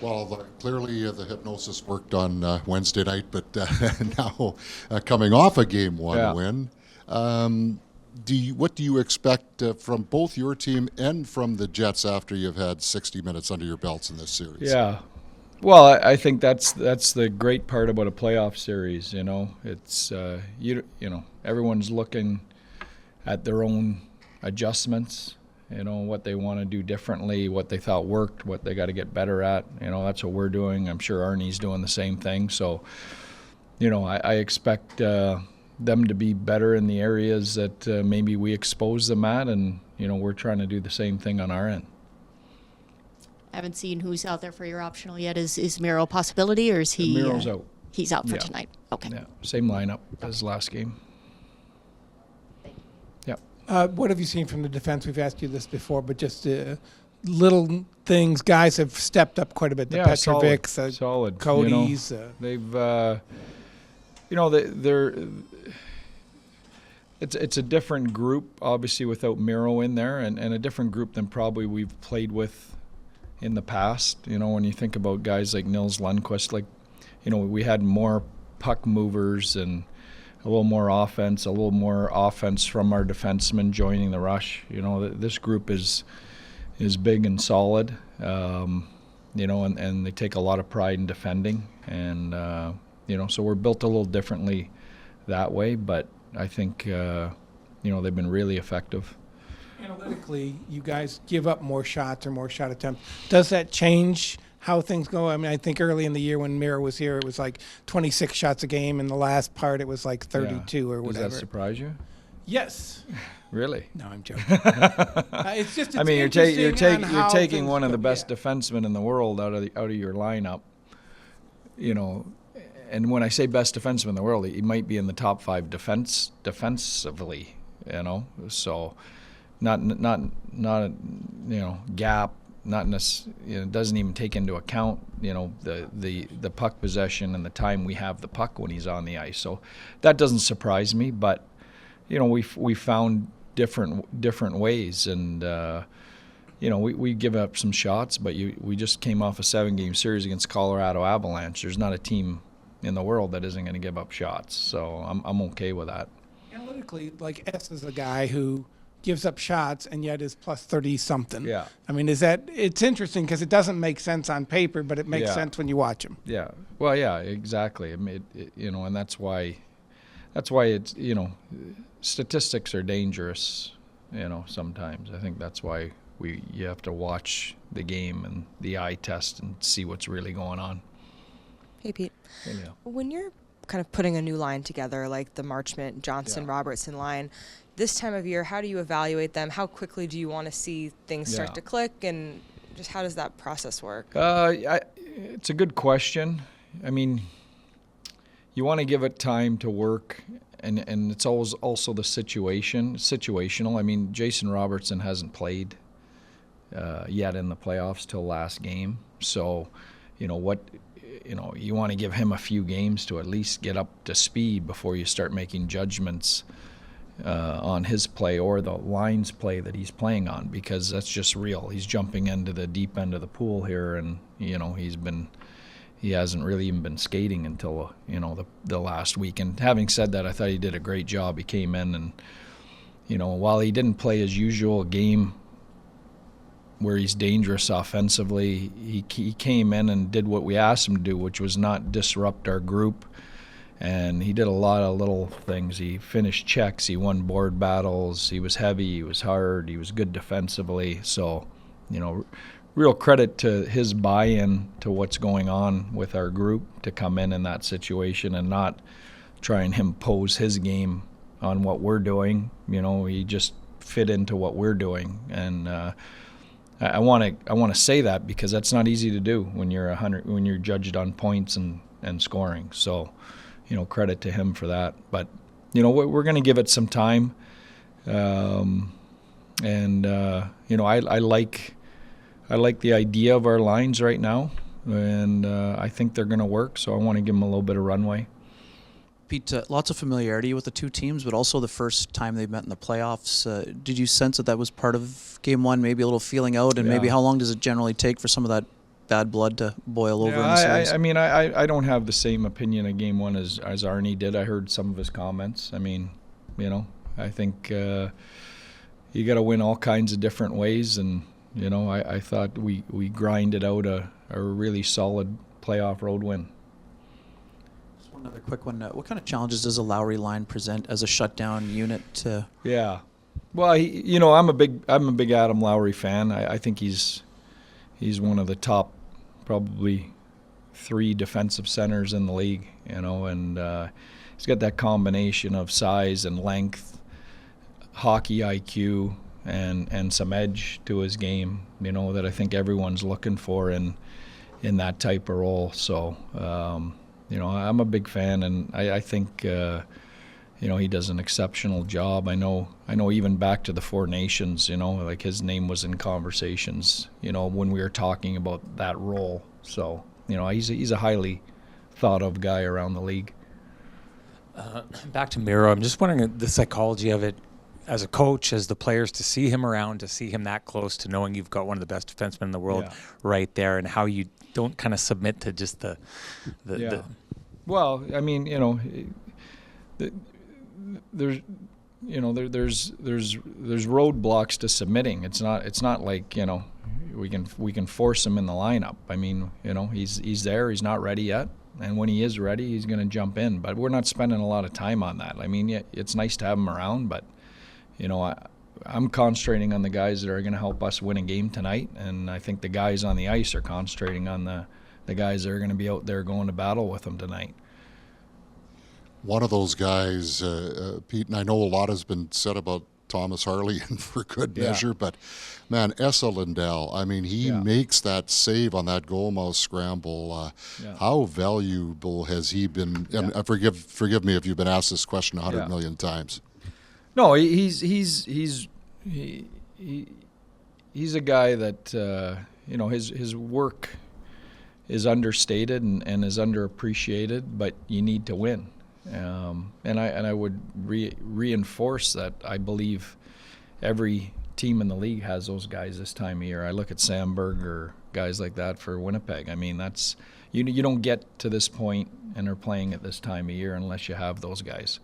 Well, clearly the hypnosis worked on Wednesday night, but now coming off a game one Yeah. win, what do you expect from both your team and from the Jets after you've had 60 minutes under your belts in this series? Yeah. Well, I think that's the great part about a playoff series. It's everyone's looking at their own adjustments. What they want to do differently, what they thought worked, what they got to get better at. That's what we're doing. I'm sure Arnie's doing the same thing. So, I expect them to be better in the areas that maybe we expose them at, and we're trying to do the same thing on our end. I haven't seen who's out there for your optional yet. Is Miro a possibility, or is he? Miro's out. He's out for Yeah. tonight. Okay. Yeah, same lineup as last game. What have you seen from the defense? We've asked you this before, but just little things. Guys have stepped up quite a bit. The Petrovics, solid. Cody's. They've, they're. It's a different group, obviously, without Miro in there, and a different group than probably we've played with in the past. When you think about guys like Nils Lundqvist, we had more puck movers and a little more offense from our defensemen joining the rush. This group is big and solid, and they take a lot of pride in defending, and so we're built a little differently that way. But I think they've been really effective. Analytically, you guys give up more shots or more shot attempts. Does that change how things go? I mean, I think early in the year when Miro was here, it was like 26 shots a game. In the last part, it was like 32 or whatever. Does that surprise you? Yes. Really? No, I'm joking. It's just. It's I mean, you're taking one of the best Yeah. defensemen in the world out of your lineup. And when I say best defenseman in the world, he might be in the top 5 defensively. So not gap. Not doesn't even take into account the puck possession and the time we have the puck when he's on the ice. So that doesn't surprise me. But we found different ways, and we give up some shots. But we just came off a 7-game series against Colorado Avalanche. There's not a team in the world that isn't going to give up shots. So I'm okay with that. Analytically, like S is a guy who gives up shots and yet is plus 30 something. Yeah. I mean, it's interesting because it doesn't make sense on paper, but it makes Yeah. sense when you watch him. Yeah. Well, yeah, exactly. I mean, and that's why it's statistics are dangerous. Sometimes I think that's why you have to watch the game and the eye test and see what's really going on. Hey, Pete. Yeah. When you're kind of putting a new line together, like the Marchment, Johnson, Yeah. Robertson line, this time of year, how do you evaluate them? How quickly do you want to see things start Yeah. to click? And just how does that process work? It's a good question. I mean, you want to give it time to work, and it's always also the situational. I mean, Jason Robertson hasn't played yet in the playoffs till last game, so you want to give him a few games to at least get up to speed before you start making judgments on his play or the line's play that he's playing on, because that's just real. He's jumping into the deep end of the pool here, and he hasn't really even been skating until the last week. And having said that, I thought he did a great job. He came in and while he didn't play his usual game where he's dangerous offensively, he came in and did what we asked him to do, which was not disrupt our group. And he did a lot of little things. He finished checks. He won board battles. He was heavy. He was hard. He was good defensively. So, real credit to his buy-in to what's going on with our group to come in that situation and not try and impose his game on what we're doing. He just fit into what we're doing. And I want to say that because that's not easy to do when you're judged on points and scoring. So, credit to him for that. But, we're going to give it some time. I like the idea of our lines right now, and I think they're going to work, so I want to give them a little bit of runway. Pete, lots of familiarity with the two teams, but also the first time they met in the playoffs. Did you sense that was part of Game 1, maybe a little feeling out, and maybe how long does it generally take for some of that bad blood to boil over in the Yeah, series. I mean, I don't have the same opinion of Game 1 as Arnie did. I heard some of his comments. I mean, you know, I think you got to win all kinds of different ways, and you know, I thought we grinded out a really solid playoff road win. Just one other quick one. What kind of challenges does a Lowry line present as a shutdown unit? Yeah, well, you know, I'm a big Adam Lowry fan. I think he's one of the top, probably 3 defensive centers in the league. You know, and he's got that combination of size and length, hockey IQ, and some edge to his game. You know, that I think everyone's looking for in that type of role. So, you know, I'm a big fan, and I think, you know, he does an exceptional job. I know even back to the Four Nations, you know, like his name was in conversations, you know, when we were talking about that role. So, you know, he's a highly thought of guy around the league. Back to Miro, I'm just wondering the psychology of it as a coach, as the players, to see him around, to see him that close, to knowing you've got one of the best defensemen in the world right there, and how you don't kind of submit to just the Well, I mean, you know, there's roadblocks to submitting. It's not like, you know, we can force him in the lineup. I mean, you know, he's there. He's not ready yet, and when he is ready, he's going to jump in. But we're not spending a lot of time on that. I mean, yeah, it's nice to have him around, but you know, I'm concentrating on the guys that are going to help us win a game tonight, and I think the guys on the ice are concentrating on the guys that are going to be out there going to battle with them tonight. One of those guys, Pete, and I know a lot has been said about Thomas Harley, and for good measure, but man, Esa Lindell, I mean, he makes that save on that goal mouth scramble. How valuable has he been? And forgive me if you've been asked this question 100 million times. No, he's a guy that you know, his work is understated and is underappreciated, but you need to win. And I would reinforce that. I believe every team in the league has those guys this time of year. I look at Sandberg or guys like that for Winnipeg. I mean, that's you don't get to this point and are playing at this time of year unless you have those guys.